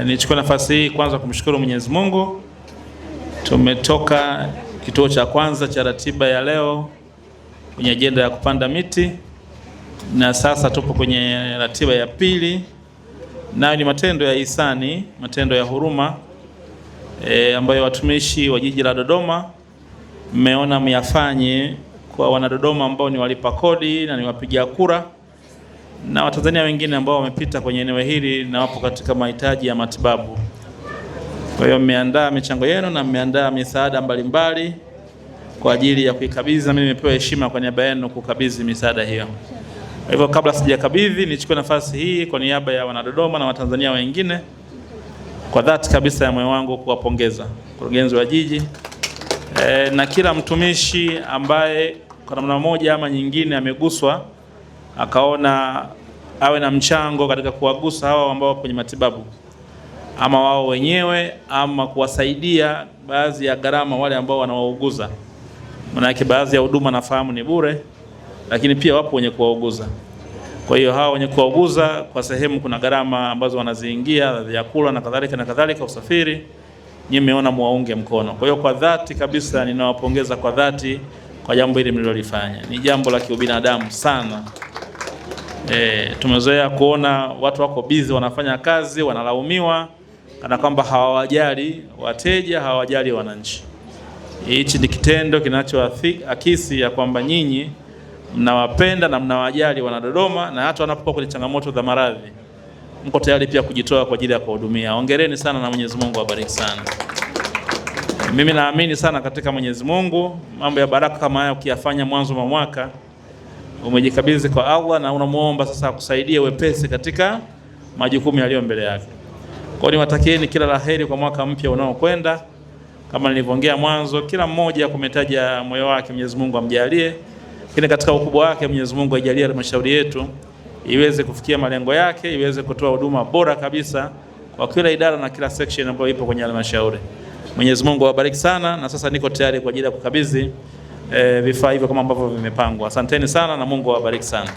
Nichukue nafasi hii kwanza kumshukuru Mwenyezi Mungu. Tumetoka kituo cha kwanza cha ratiba ya leo kwenye ajenda ya kupanda miti, na sasa tupo kwenye ratiba ya pili, nayo ni matendo ya hisani, matendo ya huruma ambayo watumishi wa jiji la Dodoma mmeona myafanye kwa wanadodoma ambao ni walipa kodi na ni wapiga kura na Watanzania wengine ambao wamepita kwenye eneo hili na wapo katika mahitaji ya matibabu. Kwa hiyo mmeandaa michango yenu na mmeandaa misaada mbalimbali kwa ajili ya kuikabidhi, na mimi nimepewa heshima kwa niaba yenu kukabidhi misaada hiyo. Kwa hivyo kabla sijakabidhi, nichukue nafasi hii kwa niaba ya wanadodoma na Watanzania wengine kwa dhati kabisa ya moyo wangu kuwapongeza mkurugenzi wa jiji na kila mtumishi ambaye kwa namna moja ama nyingine ameguswa akaona awe na mchango katika kuwagusa hawa ambao kwenye matibabu, ama wao wenyewe ama kuwasaidia baadhi ya gharama wale ambao wanawauguza. Maana yake baadhi ya huduma nafahamu ni bure, lakini pia wapo wenye kuwauguza. Kwa hiyo hawa wenye kuwauguza kwa sehemu kuna gharama ambazo wanaziingia, vyakula na kadhalika, usafiri. Nyinyi mmeona muwaunge mkono. Kwa hiyo kwa dhati kabisa ninawapongeza kwa dhati kwa jambo hili mlilolifanya. Ni jambo la kiubinadamu sana. Tumezoea kuona watu wako busy wanafanya kazi, wanalaumiwa kana kwamba hawawajali wateja, hawawajali wananchi. Hichi ni kitendo kinachoakisi ya kwamba nyinyi mnawapenda na mnawajali wanadodoma, na hata wanapokuwa kwenye changamoto za maradhi mko tayari pia kujitoa kwa ajili ya kuhudumia. Hongereni sana na Mwenyezi Mungu awabariki sana. Mimi naamini sana katika Mwenyezi Mungu. Mambo ya baraka kama haya ukiyafanya mwanzo wa mwaka, umejikabidhi kwa Allah na unamuomba sasa akusaidie wepesi katika majukumu yaliyo mbele yake. Kwa hiyo niwatakieni kila laheri kwa mwaka mpya unaokwenda. Kama nilivyoongea mwanzo, kila mmoja kumetaja moyo wake, Mwenyezi Mungu amjalie. Lakini katika ukubwa wake Mwenyezi Mungu ajalie halmashauri yetu iweze kufikia malengo yake, iweze kutoa huduma bora kabisa kwa kila idara na kila section ambayo ipo kwenye halmashauri. Mwenyezi Mungu awabariki sana, na sasa niko tayari kwa ajili ya kukabidhi vifaa hivyo kama ambavyo vimepangwa. Asanteni sana na Mungu awabariki sana.